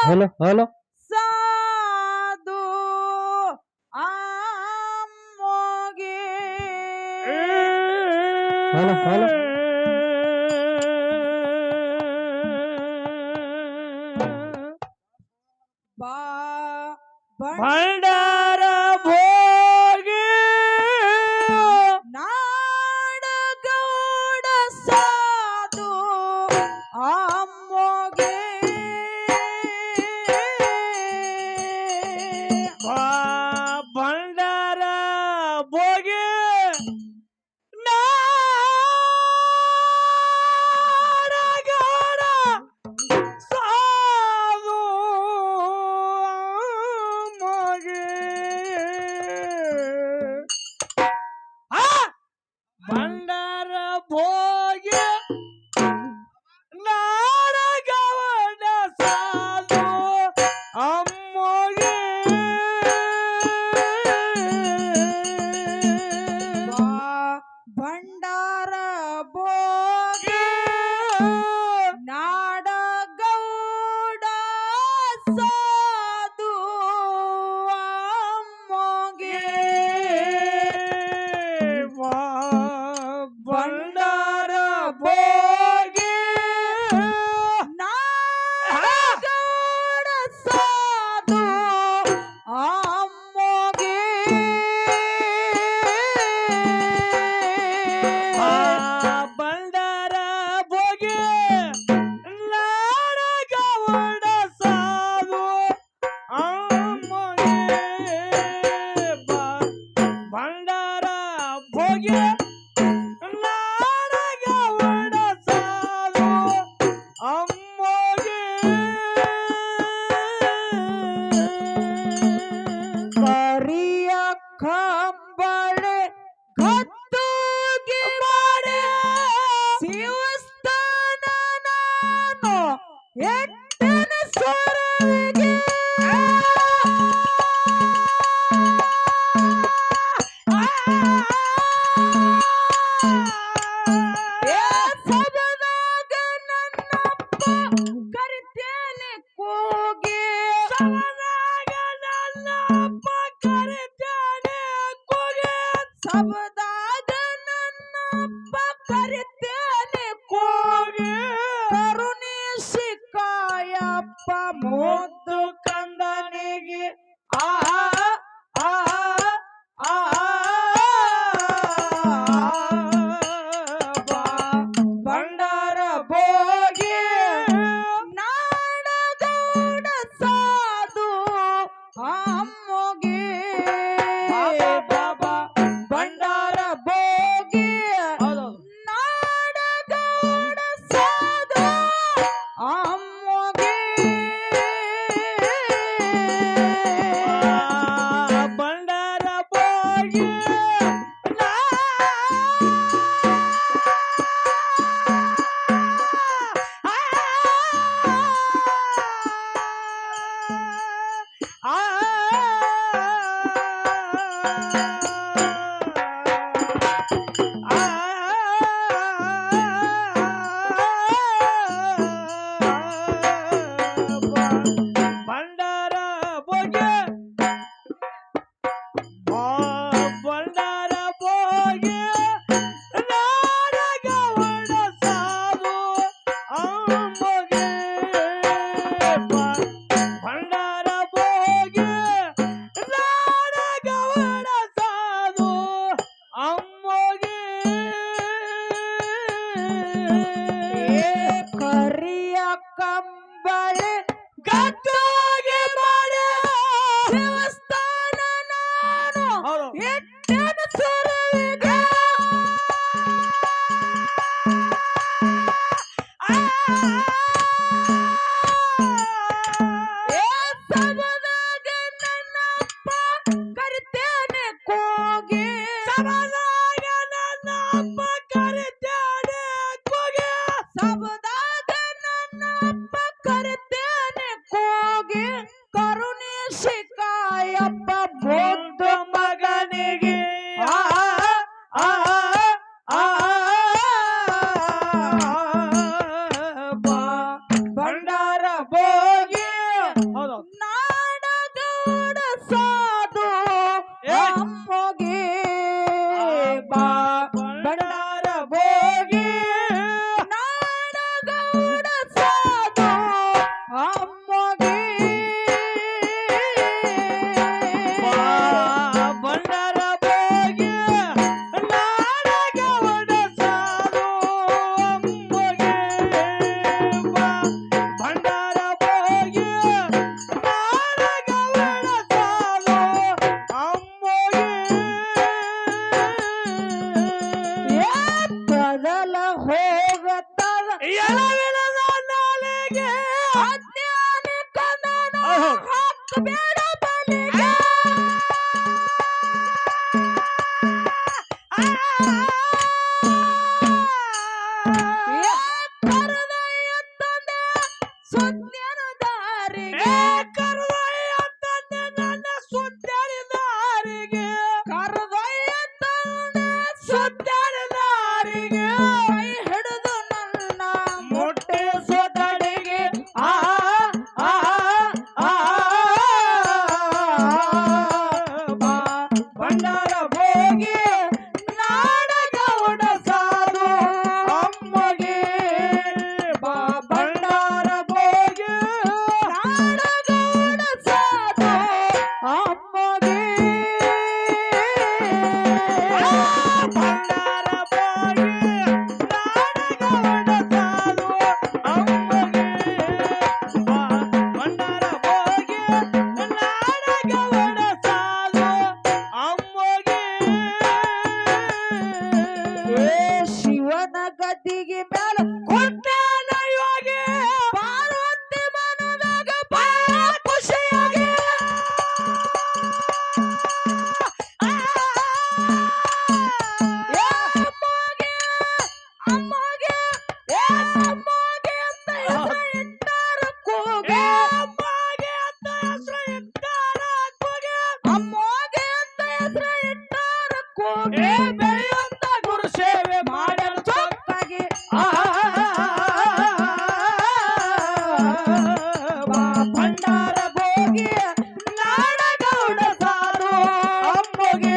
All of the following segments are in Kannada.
ಹಲೋ ಹಲೋ ಸಾಧು ಆಮೋಗೆ ಹಲೋ ಹಲೋ ಬಾ ಭಂಡಾರ ಭೋಗಿ ನಾಡಗೌಡ ಸಾಧು ಆಮೋಗೆ ಭಂಡಾರ ಭೋಗಿ ನಾಡಗೌಡ ಸಾಧು ಆಮೋಗೆ ಭಂಡಾರ ಭೋಗಿ ನಾಡಗೌಡ ಸಾಧು ಅಮ್ಮೋಗೆ ಭಂಡಾರ ಭೋಗಿ ನಾಡಗೌಡ ಸಾಧು ಆಮೋಗೆ ಭಂಡಾರ ಭೋಗಿ ನಾಡಗೌಡ ಸಾಧು ಆಮೋಗೆ ಭಂಡಾರ ಭೋಗಿ ನಾಡಗೌಡ ಸಾಧು ಅಮ್ಮೋಗೆ ಭಂಡಾರ ಭೋಗಿ ನಾಡಗೌಡ ಸಾಧು ಅಮ್ಮೋಗೆ ಕರಿಯ ಕಂಬಳೆ ಗದ್ದುಗೆ ಮಾಡೆ ಶಿವಸ್ಥಾನ ನಾನು ಎಟ್ಟನ ಸ್ವರವಿಗೆ ಏ ಸಬದಾಗ ನನ್ನಪ್ಪ ಕರಿತೇನೆ ಕೂಗಿ ಸಬದಾಗ ನನ್ನಪ್ಪ ಕರಿತೇನೆ ಕೂಗಿ ಸಬದಾಗ ನನ್ನಪ್ಪ ಕರಿತೇನೆ ಕೂಗಿ ಕರುಣಿಸಿ ಕಾಯಪ್ಪ ಮುದ್ದು ಕಂದನಿಗೆ ಆ ಆ ಆ ಭಂಡಾರ ಭೋಗಿ ನಾಡಗೌಡ ಸಾಧು ಅಮ್ಮೋಗೆ ಬಾಬಾ ಭಂಡಾರ ಭೋಗಿ ನಾಡಗೌಡ ಸಾಧು ಅಮ್ಮೋಗೆ ಭಂಡಾರ ಭೋಗಿ ಭಂಡಾರ ಭೋಗಿ ಭಂಡಾರ ಭೋಗಿ ನಾಡಗೌಡ ಸಾಧು ಅಮ್ಮೋಗೆ ಭಂಡಾರ ಭೋಗಿ ನಾಡಗೌಡ ಸಾಧು ಅಮ್ಮೋಗೆ ಕರಿಯ ಕಂಬಳೆ ಗದ್ದುಗೆ ಮಾಡೆ ಶಿವಸ್ಥಾನ ನಾನು ಎಟ್ಟನ ಸ್ವರವಿಗೆ ಏ ಸಬದಾಗ ನನ್ನಪ್ಪ ಕರಿತೇನೆ ಕೂಗಿ ಸಬದಾಗ ನನ್ನಪ್ಪ ಕರಿತೇನೆ ಕೂಗಿ ಸಬದಾಗ ನನ್ನಪ್ಪ ಕರಿತೇನೆ ಕೂಗಿ ಕರುಣಿಸಿ ಕಾಯಪ್ಪ ಮುದ್ದು ಮಗನಿಗೆ ಭಂಡಾರ ಭೋಗಿ ಹಾಕಬೇಡ ಬಲಿಗೆ ಕರದಯ್ಯ ತಂದೆ ಸುತ್ತೇನು ದಾರಿಗೆ ಕರುವಯ್ಯ ತಂದೆ ನನ್ನ ಸುತ್ತರಿದಾರಿಗೆ ಕರದಯ್ಯ ತಂದೆ ಸುತ್ತರಿದಾರಿಗೆ ಕೈ ಹಿಡಿದು ನನ್ನ ಮುಟ್ಟಿಸೋ ತಡೆಗೆ ಆ ಆ ಆ ಬಾ ಭಂಡಾರ ಭೋಗಿ ನಾಡಗೌಡ ಸಾಧು ಅಮ್ಮಗೆ ಬಾ ಭಂಡಾರ ಭೋಗಿ ನಾಡಗೌಡ ಸಾಧು ಅಮ್ಮಗೆ ಭಂಡಾರ ಭೋಗಿ ನಾಡಗೌಡ ಸಾಧು ಅಮ್ಮಗೆ ಬಾ ಭಂಡಾರ ಭೋಗಿ ನಾಡಗೌಡ ಸಾಧು ಅಮ್ಮಗೆ ಏ ಶಿವನ ಗದ್ದಿಗೆ ಮ್ಯಾಲ ಕೊಟ್ಟಾನ ಯೋಗಿ ಪಾರ್ವತಿ ಮನದಾಗ ಬಾಳ ಖುಷಿಯಾಗಿ ಏ ಅಮ್ಮಗೆ ಅಮ್ಮಗೆ ಏ ಅಮ್ಮಗೆ ಅಂತ ಹೆಸರು ಇಟ್ಟಾರ ಕೂಗೆ ಅಮ್ಮಗೆ ಅಂತ ಹೆಸರು ಇಟ್ಟಾರ ಕೂಗೆ ಅಮ್ಮಗೆ ಅಂತ ಹೆಸರು ಇಟ್ಟಾರ ಕೂಗೆ ಏ ಬೆಳೆಯುತ್ತ ಗುರು ಸೇವೆ ಮಾಡಲು ಚೊಕ್ಕಾಗಿ ಬಾ ಭಂಡಾರ ಭೋಗಿ ನಾಡಗೌಡ ಸಾಧು ಅಮ್ಮಗೆ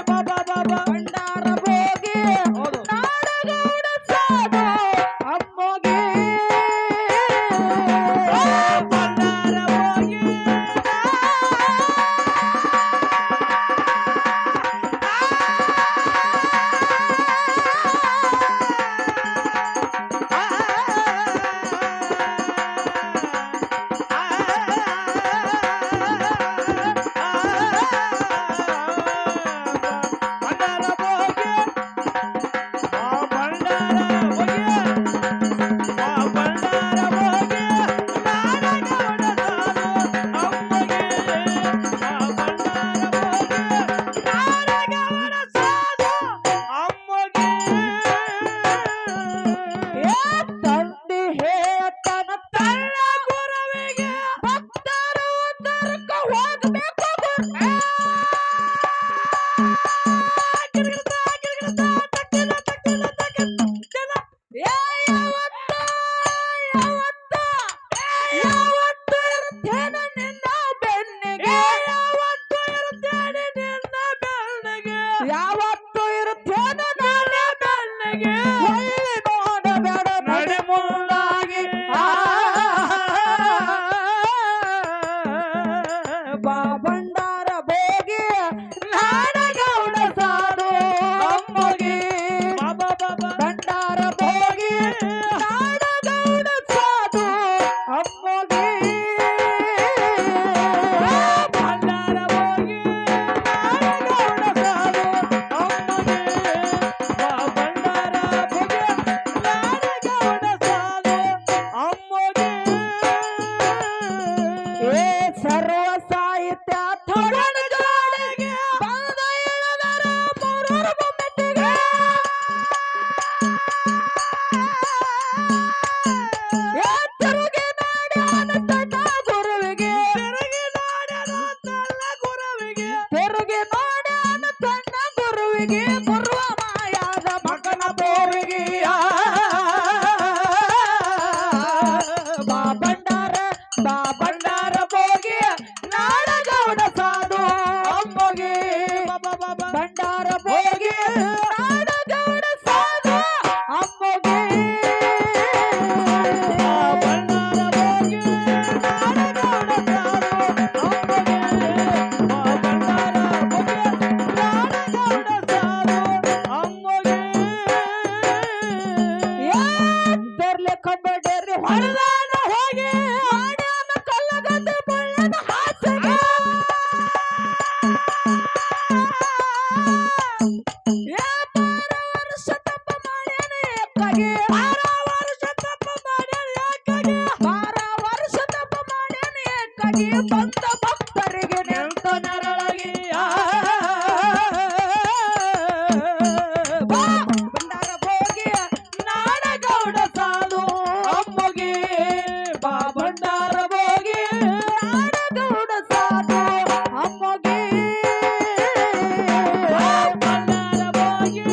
ಬಾಬಾ ಬಾಬಾ ಭಂಡಾರ ಭೋಗಿ ಹೌದು. ನಾಡಗೌಡ ಸಾಧು ಅಮ್ಮಗೆ ಭಂಡಾರ ಭೋಗಿ ಭಂಡಾರ ಭೋಗಿ ಭಂಡಾರ ಭೋಗಿ ಭಂಡಾರ ಭೋಗಿ ನಾಡಗೌಡ ಸಾಧು ಅಮ್ಮಗೆ ಭಂಡಾರ ಭೋಗಿ ನಾಡಗೌಡ ಸಾಧು ಅಮ್ಮಗೆ ಏ ತಂದೆ ಹೇಳ್ತಾನ ತನ್ನ ಗುರುವಿಗೆ ಭಕ್ತರು ಉದ್ದರಕ್ಕ ಹೋಗ್ಬೇಕು ಗುರು. ಏ ಯಾವತ್ತು ಯಾವತ್ತು ಯಾವತ್ತು ಇರ್ತೇನೆ ನಿನ್ನ ಬೆನ್ನಿಗೆ ಯಾವತ್ತು ಇರುತ್ತೇನೆ ನಿನ್ನ ಬೆನ್ನಿಗೆ ಯಾವತ್ತು ಇರ್ತೇನೆ ನನ್ನ ಬೆನ್ನಿಗೆ ಹೊಳ್ಳಿ ನೋಡಬೇಡ ನಡೆ ಮುಂದಾಗಿ ಬಾ ಭಂಡಾರ ಭೋಗಿ ನಾಡಗೌಡ ಸಾಧು ಅಮ್ಮಗೆ ಬಾಬಾ ಬಾಬಾ ಭಂಡಾರ ಭೋಗಿ ನಾಡಗೌಡ ಸಾಧು ಅಮ್ಮಗೆ ಭಂಡಾರ ಭೋಗಿ ನಾಡಗೌಡ ಸಾಧು ಅಮ್ಮಗೆ ಬಾ ಭಂಡಾರ ಭೋಗಿ ನಾಡಗೌಡ ಸಾಧು ಅಮ್ಮಗೆ ಏ ಸರ್ವ ಸಾಹಿತ್ಯ ಥೋಡನ ಜೋಡಿಗೆ ಬಂದ ಇಳದರ ಮೂರೂರು ಬೊಮ್ಮೆಟ್ಟಿಗೆ ಏ ತಿರುಗಿ ನಾಡಿ ಆನಂದ ಗುರುವಿಗೆ ತಿರುಗಿ ನೋಡಲು ತನ್ನ ಗುರುವಿಗೆ ತಿರುಗಿ ನೋಡಿ ಆನಂದ ಗುರುವಿಗೆ ಗುರುವ ಮಾಯಾದ ಮಗನ ಬೋವಿಗೆ ಬಾ ಭಂಡಾರ ಬಾ ಭಂಡಾರ ಭೋಗಿ ನಾಡಗೌಡ ಸಾಧು ಅಮ್ಮಗೆ ಬಾಬಾ ಬಾಬಾ ಭಂಡಾರ ಭೋಗಿ ನಾಡಗೌಡ ಸಾಧು ಅಮ್ಮಗೆ ಭಂಡಾರ ಭೋಗಿ ನಾಡಗೌಡ ಸಾಧು ಅಮ್ಮಗೆ ಭಂಡಾರ ಭೋಗಿ ನಾಡಗೌಡ ಸಾಧು ಅಮ್ಮಗೆ ಏ ತರ್ಲೆ ಕಬ್ಬಡ್ಡಿ ಹೊಡೆದಾನ ಹೋಗಿ ಹೋಗಿ ಬಂದ ಭಕ್ತರಿಗೆ ನಿಂತ ನೆರಳಾಗಿ ಬಂಡಾರ ಹೋಗಿ ನಾಡಗೌಡ ಸಾಧು ಅಮ್ಮಗೆ ಬಾ ಬಂಡಾರ ಹೋಗಿ ನಾಡಗೌಡ ಸಾಧು ಅಮ್ಮಗೆ ಬಂಡಾರ ಹೋಗಿ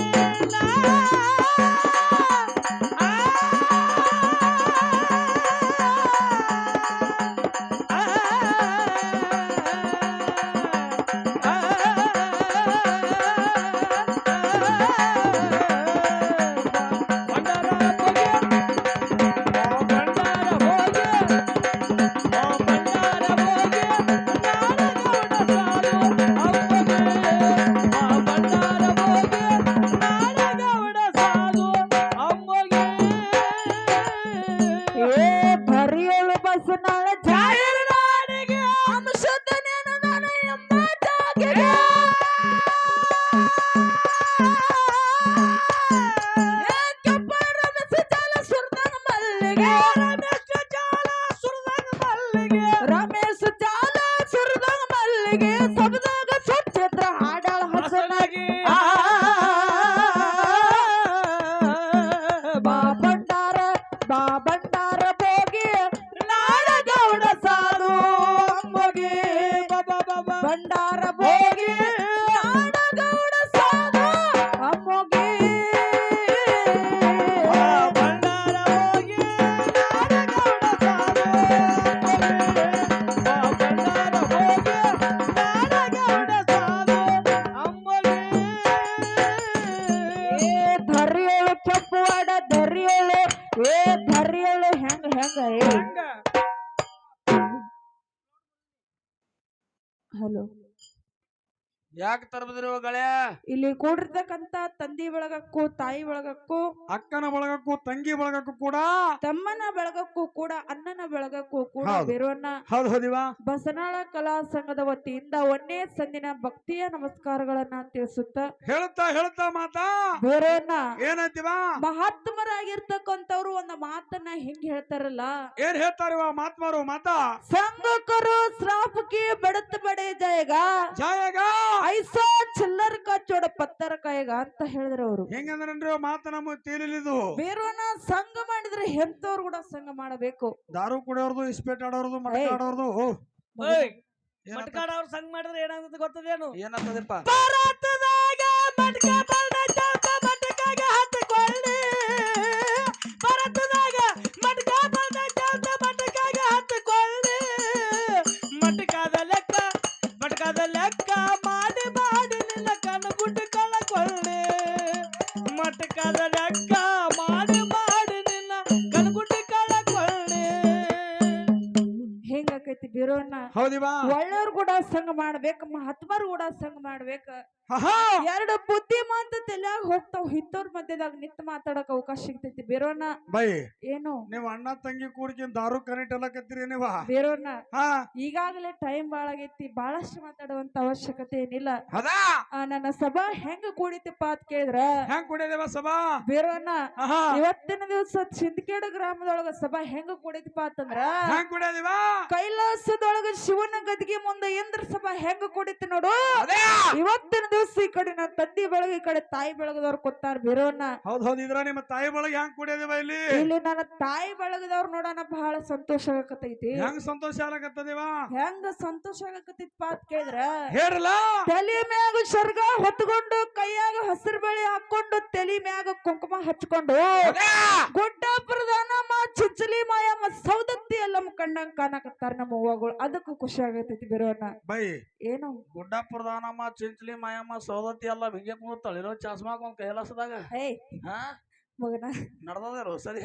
ಕರಿಯಳು ಬಸನಾಳ ಜಾಯರ ನಾಡಿಗೆ ಅಂಶದ ನೆನ ನನ ಎಂಬ ಜಾಗೆಗೆ ಕೆಂಪರ ಮೆಸ ಜಾಲ ಸುರದಂಗ ಮಲ್ಲಿಗೆ ರಮೇಶ ಜಾಲ ಸುರದಂಗ ಮಲ್ಲಿಗೆ ಸಬದಾಗ ಸ್ವಚ್ಛತ್ರ ಹಾಡಾಳ ಹಸನಾಗಿ ಬಾ ಬಂಡಾರ ಹೋಗಿ ನಾಡಗೌಡ ಸಾಧು ಅಮ್ಮಗೆ ಬಂಡಾರ ಹೋಗಿ ನಾಡಗೌಡ ಸಾಧು ಅಮ್ಮಗೆ ಬಂಡಾರ ಹೋಗಿ ನಾಡಗೌಡ ಸಾಧು ಬಂಡಾರ ಹೋಗಿ ನಾಡಗೌಡ ಸಾಧು ಅಮ್ಮಗೆ ಧರಿಯಳು ಕೆಂಪುವಾಡ ಧರಿಯಳು ಧರಿಯಳು ಹೆಂಗ ಹಲೋ ಯಾಕೆ ತರಬದ್ರಿ ಗಳೇ ಇಲ್ಲಿ ಕೂಡಿರ್ತಕ್ಕಂತ ತಂದಿ ಬಳಗಕ್ಕೂ ತಾಯಿ ಬಳಗಕ್ಕೂ ಅಕ್ಕನ ಬಳಗಕ್ಕೂ ತಂಗಿ ಬಳಗಕ್ಕೂ ಕೂಡ ತಮ್ಮನ ಬಳಗಕ್ಕೂ ಕೂಡ ಅಣ್ಣನ ಬಳಗಕ್ಕೂ ಕೂಡ ಹೌದು. ಬೇರೋನ್ನ ಹೌದು ಹೌದಿವಾ ಬಸನಾಳ ಕಲಾ ಸಂಘದ ವತಿಯಿಂದ ಒಂದೇ ಸಂದಿನ ಭಕ್ತಿಯ ನಮಸ್ಕಾರಗಳನ್ನ ತಿಳಿಸುತ್ತ ಹೇಳುತ್ತಾ ಮಾತಾ ಬೇರೋನ್ನ ಏನಂತೀವಾ ಮಹಾತ್ಮರಾಗಿರ್ತಕ್ಕಂಥವ್ರು ಒಂದು ಮಾತನ್ನ ಹಿಂಗ್ ಹೇಳ್ತಾರಲ್ಲ ಏನ್ ಹೇಳ್ತಾರಿವ ಮಾತ್ಮಾರು ಮಾತಾ ಸಂಘಕರು ಶ್ರಾಪಕಿ ಬಡತ್ ಬಡೆ ಜಾಯಗ ಜಾಯಗ ಐಸಾ ಚಿಲ್ಲರ್ ಕಾ ಚೋಡ ಪತ್ತರ ಕಾಯಗ ಅಂತ ಹೇಳಿದ್ರು ಅವರು ಹೆಂಗಂದ್ರನ್ರಿ ಮಾತ ನಮ್ಮ ತೇಲಿಲಿದು ಬೇರೋನ ಸಂಘ ಮಾಡಿದ್ರೆ ಎಂತವ್ರು ಕೂಡ ಸಂಘ ಮಾಡಬೇಕು ದಾರು ಕುಡಿಯೋರ್ದು ಇಸ್ಪೇಟ್ ಆಡೋರ್ದು ಮಟಕ ಆಡೋರ್ದು ಮಟ್ಕಾಡವ್ರು ಸಂಘ ಮಾಡಿದ್ರೆ ಏನಾಗುತ್ತೆ ಗೊತ್ತದೇನು ಏನಾಗ್ತದಪ್ಪ ಭಾರತದಾಗ ಮಟ್ಕ ಬಲ್ದ ಚೌಕ ಮಟ್ಕಾಗ ಹತ್ತಕೊಳ್ಳಿ ಭಾರತದಾಗ ಮಟ್ಕ ಬಲ್ದ ಚೌಕ ಮಟ್ಕಾಗ ಹತ್ತಕೊಳ್ಳಿ ಮಟ್ಕಾದ ಲೆಕ್ಕ ಮಾಡಿ ನಿನ್ನ ಕಣ್ಣುಗುಡ್ಡು ಕಳಕೊಳ್ಳಿ ಮಟ್ಕಾದ ಲೆಕ್ಕ ಮಾಡಿ ನಿನ್ನ ಕಣ್ಣುಗುಡ್ಡು ಕಳಕೊಳ್ಳಿ ಹೆಂಗಾಕೈತಿ ಬೇರೋನ ಹೌದಿವಾ ಒಳ್ಳೆಯವ್ರು ಕೂಡ ಸಂಘ ಮಾಡ್ಬೇಕು ಮಹಾತ್ಮರು ಕೂಡ ಸಂಘ ಮಾಡ್ಬೇಕ ಎರಡು ಬುದ್ಧಿಮಾಂತ ತಲ್ಯಾಗ ಹೋಗ್ತಾವ್ ಹಿಂತವ್ರ ಮಧ್ಯದಾಗ ನಿಂತ ಮಾತಾಡಕ್ ಅವಕಾಶ ಸಿಗ್ತೈತಿ ಬೇರೋನ ಬೈ ಏನು ನೀವ್ ಅಣ್ಣ ತಂಗಿ ಕೂಡ್ಕಿನ್ ದಾರು ಕರೆಂಟ್ ಎಲ್ಲ ಕತ್ತೀರಿ ನೀವ ಬೇರೋನ ಈಗಾಗಲೇ ಟೈಮ್ ಬಾಳ ಆಗೈತಿ ಬಹಳಷ್ಟು ಮಾತಾಡುವಂತ ಅವಶ್ಯಕತೆ ಏನಿಲ್ಲ ಅದಾ ನನ್ನ ಸಭಾ ಹೆಂಗ ಕೂಡಿತಪ್ಪ ಅಂತ ಕೇಳಿದ್ರ ಹೆಂಗ್ ಕುಡಿಯದೇವ ಸಭಾ ಬೇರೋನ ಇವತ್ತಿನ ದಿವಸ ಚಿಂದಕೇಡು ಗ್ರಾಮದೊಳಗ ಸಭಾ ಹೆಂಗ ಕೂಡಿತಪ್ಪ ಅಂತಂದ್ರ ಹೆಂಗ್ ಕುಡಿಯದೇವ ಕೈಲಾಸದೊಳಗ ಶಿವನ ಗದಿಗೆ ಮುಂದೆ ಇಂದ್ರ ಸಭಾ ಹೆಂಗ ಕೂಡಿತ್ತು ನೋಡು ಇವತ್ತಿನ ದಿವಸ ಈ ಕಡೆ ನನ್ನ ತಂದಿ ಬೆಳಗ್ಗೆ ಈ ಕಡೆ ತಾಯಿ ಬೆಳಗದವ್ರು ಕೊತ್ತಾರ ಬೇರೋನ ಹೌದ್ ಇದ್ರ ನಿಮ್ಮ ತಾಯಿ ಬಳಗ ಹೆಂಗ್ ಕುಡಿಯದೇವ ಇಲ್ಲಿ ನನ್ನ ತಾಯಿ ಬೆಳಗದವ್ರು ನೋಡೋಣ ಬಹಳ ಸಂತೋಷ ಆಗಕತೈತಿ ಹೆಂಗ್ ಸಂತೋಷ ಆಗತ್ತದೇವ ಹೆಂಗ ಸಂತೋಷ ಆಗಕತ್ತೈತಿಪ್ಪ ಅಂತ ಕೇಳಿದ್ರ ಹೇಳಲ್ಲ ತಲೆ ಮ್ಯಾಗ ಶರ್ಗ ಹೊತ್ಕೊಂಡು ಕೈಯಾಗ ಹಸಿರು ಬಳಿ ಹಾಕೊಂಡು ತಲೆ ಮ್ಯಾಗ ಕುಂಕುಮ ಹಚ್ಕೊಂಡು ಗುಡ್ಡಾಪುರದ ನಮ್ಮ ಚುಚ್ಚಲಿ ಮಾಯಮ್ಮ ಸೌದತ್ತಿ ಎಲ್ಲಮ್ಮ ಕಂಡಂಗ್ ಕಾಣಕತ್ತಾರ ನಮ್ಮ ಹೂವಗಳು ಅದಕ್ಕೂ ಖುಷಿ ಆಗತೈತಿ ಬೇರೋನ ಬೈ ಏನು ಗುಡ್ಡಾಪುರದ ನಮ್ಮ ಚಿಂಚಲಿ ಮಾಯಮ್ಮ ಸೌದತ್ತಿ ಎಲ್ಲ ಹಿಂಗೆ ಕೂತಳಿರೋ ಚಸ್ಮಾಕ್ ಒಂದ್ ಕೈಲಾಸದಾಗ ಮಗನ ನಡ್ದದಾರು ಸರಿ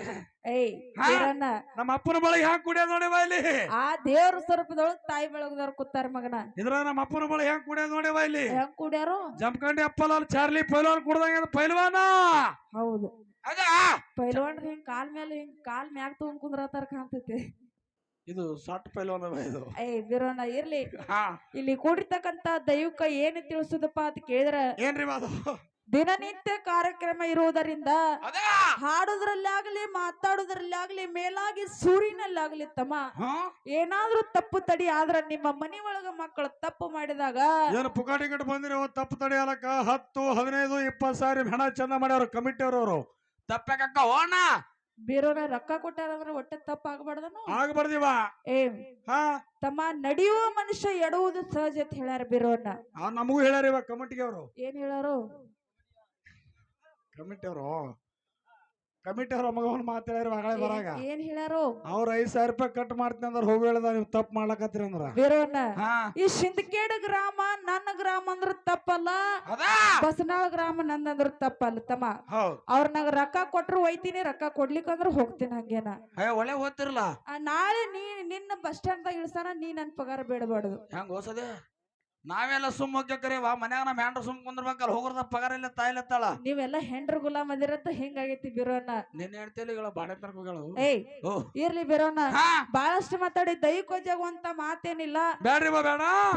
ಏಯ್ ಬೇರೋನ ನಮ್ಮ ಅಪ್ಪನ ಬಳಿ ಹೆಂಗ್ ಕುಡಿಯೋದ್ ನೋಡಿ ಬಾ ಇಲ್ಲಿ ಆ ದೇವ್ರ ಸ್ವರೂಪದೊಳಗ ತಾಯಿ ಬೆಳಗದವ್ರು ಕೂತಾರ ಮಗನ ಇದ್ರ ನಮ್ಮ ಅಪ್ಪನ ಬಳಿ ಹೆಂಗ್ ಕುಡಿಯೋದ್ ನೋಡಿ ಬಾ ಇಲ್ಲಿ ಹೆಂಗ್ ಕುಡ್ಯಾರು ಜಮಖಂಡಿ ಅಪ್ಪಲ ಚಾರ್ಲಿ ಪೈಲ್ವಾನ್ ಕುಡ್ದಂಗ ಪೈಲ್ವಾನ ಹೌದು ಅದಾ ಪೈಲ್ವಾನ್ರ ಹಿಂಗ್ ಕಾಲ್ ಮೇಲೆ ಹಿಂಗ್ ಕಾಲ್ ಮ್ಯಾಗ ತಗೊಂಡ್ ಕುಂದ್ರತಾರ ಕಾಣ್ತೈತಿ ಇದು ಸಾಟ್ ಪೈಲ್ವಾನ ಇದು ಏಯ್ ಬಿರೋಣ ಇರ್ಲಿ ಇಲ್ಲಿ ಕೂಡಿರ್ತಕ್ಕಂತ ದೈವಕ್ಕ ಏನ್ ತಿಳಿಸುದಪ್ಪ ಅಂತ ಕೇಳಿದ್ರ ಏನ್ರಿ ಅದು ದಿನನಿತ್ಯ ಕಾರ್ಯಕ್ರಮ ಇರುವುದರಿಂದ ಅದ ಹಾಡುದ್ರಲ್ಲಾಗ್ಲಿ ಮಾತಾಡುದ್ರಲ್ಲಾಗ್ಲಿ ಮೇಲಾಗಿ ಸೂರಿನಲ್ಲಾಗ್ಲಿ ತಮ್ಮ ಹಾ ಏನಾದ್ರೂ ತಪ್ಪು ತಡಿ ಆದ್ರ ನಿಮ್ಮ ಮನಿ ಒಳಗ ಮಕ್ಕಳು ತಪ್ಪು ಮಾಡಿದಾಗ ಏನು ಪುಕಾಟಿ ಕಟ್ಟು ಬಂದಿರಿ ತಪ್ಪು ತಡೆಯಲಕ್ಕ 10, 15, 20 ಸಾವಿರ ಹಣ ಚಂದ ಮಾಡ್ಯಾರ ಕಮಿಟಿ ಅವರು ತಪ್ಪಕ್ಕ ಹೋಣ ಬೇರೆಯವ್ರ ರೊಕ್ಕ ಕೊಟ್ಟಾರಂದ್ರ ಹೊಟ್ಟೆ ತಪ್ಪ ಆಗ್ಬಾರ್ದನು ಆಗ್ಬಾರ್ದಿವ ಏ ಹಾ ತಮ್ಮ ನಡೆಯುವ ಮನುಷ್ಯ ಎಡುವುದು ಸಹಜ ಅಂತ ಹೇಳ್ಯಾರ ಬೇರೆಯವ್ರನ್ನ ನಮಗೂ ಹೇಳ್ಯಾರ ಇವ ಕಮಿಟಿಗೆ ಅವರು ಏನ್ ಹೇಳಾರು ಕಮಿಟಿ ಅವ್ರ ಮಗವನ್ ಮಾತಾಡ್ಯಾರ ಮಗಳೇ ಬರಾಗ ಏನ್ ಹೇಳಾರು ಅವ್ರ 5,000 ರೂಪಾಯಿ ಕಟ್ ಮಾಡ್ತೀನಿ ಅಂದ್ರೆ ಹೋಗಿ ಹೇಳ್ದ ನೀವು ತಪ್ಪು ಮಾಡ್ಲಕತ್ತೀರಿ ಅಂದ್ರ ಬೇರೆಯವ್ರನ್ನ ಹಾ ಈ ಸಿಂದಕೇಡ್ ಗ್ರಾಮ ನನ್ನ ಗ್ರಾಮ ಅಂದ್ರ ತಪ್ಪಲ್ಲ ಅದ ಬಸನಾಳ ಗ್ರಾಮ ನಂದಂದ್ರ ತಪ್ಪಲ್ಲ ತಮ್ಮ ಹೌದು ಅವ್ರನಾಗ ರೊಕ್ಕ ಕೊಟ್ರು ಒಯ್ತೀನಿ ರೊಕ್ಕ ಕೊಡ್ಲಿಕ್ಕಂದ್ರ ಹೋಗ್ತೀನಿ ಹಂಗೇನ ಒಳ್ಳೆ ಓದ್ತಿರಲ್ಲ ನಾಳೆ ನಿನ್ನ ಬಸ್ ಸ್ಟ್ಯಾಂಡ್ ದಾಗ ಇಳಿಸಾನ ನೀ ನನ್ ಪಗಾರ ಬೇಡಬಾರ್ದು ಹೆಂಗ ಹೋಸದೆ ನಾವೆಲ್ಲ ಸುಮ್ಮ ಹೋಗ್ಯಕರೇವಾ ಮನ್ಯಾಗ ನಮ್ಮ ಹೆಂಡ್ರ ಸುಮ್ ಕುಂದ್ರಬೇಕಲ್ಲ ಹೋಗ್ರದ ಪಗಾರ ಇಲ್ಲ ತಾಯಿಲತ್ತಾಳ ನೀವೆಲ್ಲ ಹೆಂಡ್ರ ಗುಲಾಮ್ ಅದಿರಂತ ಹೆಂಗಾಗೈತಿ ಬಿರೋನ ನಿನ್ನ ಹೇಳ್ತೇಲಿ ಈಗ ಬಾಡೆ ತರ್ಕೋಗಳು ಏಯ್ ಓ ಇರ್ಲಿ ಬಿರೋನ ಹಾ ಬಾಳಷ್ಟು ಮಾತಾಡಿ ದೈಕೋಜಾಗುವಂತ ಮಾತೇನಿಲ್ಲ ಬ್ಯಾಡ್ರಿ ಬೇಡ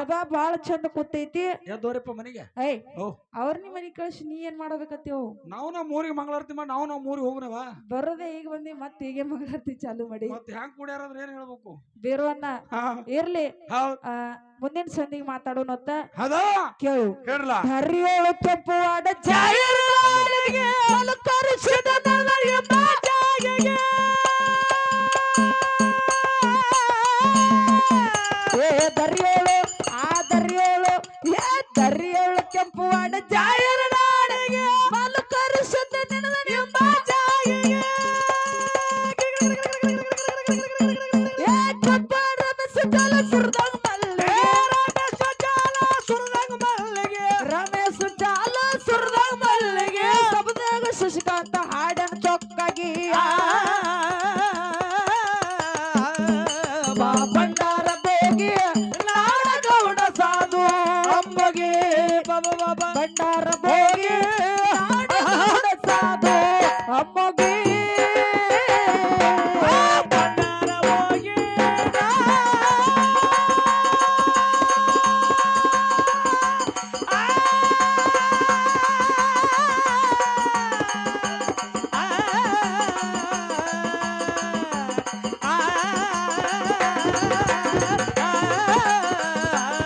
ಸಭಾ ಬಾಳ ಚಂದ ಕೂತೈತಿ ಎದ್ದೋರಿಪ್ಪ ಮನೆಗೆ ಏಯ್ ಓ ಅವ್ರ ನಿಮ್ ಮನಿ ಕಳಿಸಿ ನೀ ಏನ್ ಮಾಡ್ಬೇಕತ್ತೀವ್ ನಾವು ನಮ್ಮ ಊರಿಗೆ ಮಂಗಳಾರತಿ ಮಾಡಿ ನಾವು ನಮ್ಮ ಊರಿಗೆ ಹೋಗ್ರವ ಬರೋದೇ ಈಗ ಬಂದಿ ಮತ್ ಹೀಗೆ ಮಂಗಳಾರತಿ ಚಾಲು ಮಾಡಿ ಮತ್ತೆ ಹೆಂಗ್ ಕುಡಿಯಾರಂದ್ರೆ ಏನ್ ಹೇಳ್ಬೇಕು ಬೇರೋನ್ನ ಇರ್ಲಿ ಹೌದ್ ಮುಂದಿನ ಸಂದಿಗೆ ಮಾತಾಡೋಣತ್ತ ಅದ ಕೇಳು ಕೇಳಲ್ಲ ಹರಿಯೋಳು ಕೆಂಪು ಆಡ ಜಾಯರಿಗೆ ಕರೆಸಿದ ನನಗೆ ಬಾಜಾಗಿಗೆ. ಏ ದರಿಯೋಳು ಆ ದರಿಯೋಳು ಏ ದರಿಯೋಳು ಕೆಂಪು ಆಡ ಜಾಯರ ನಾಡಿಗೆ ಮಲು ಕರೆಸಿದ ನನಗೆ ಬಾಜಾಗಿಗೆ. ಏ ಕಬ್ಬರ ಬೆಸಕಲ ಸುರದಂಗ ರಮೇಶ್ ಚಾಲ ಸುರದಂಗ ಮಲ್ಲಿಗೆ ಸಬದಾಗ ಶಶಿಕಾಂತ ಹಾಡನ ಚೊಕ್ಕಾಗಿ ಬಾ ಬಂಡ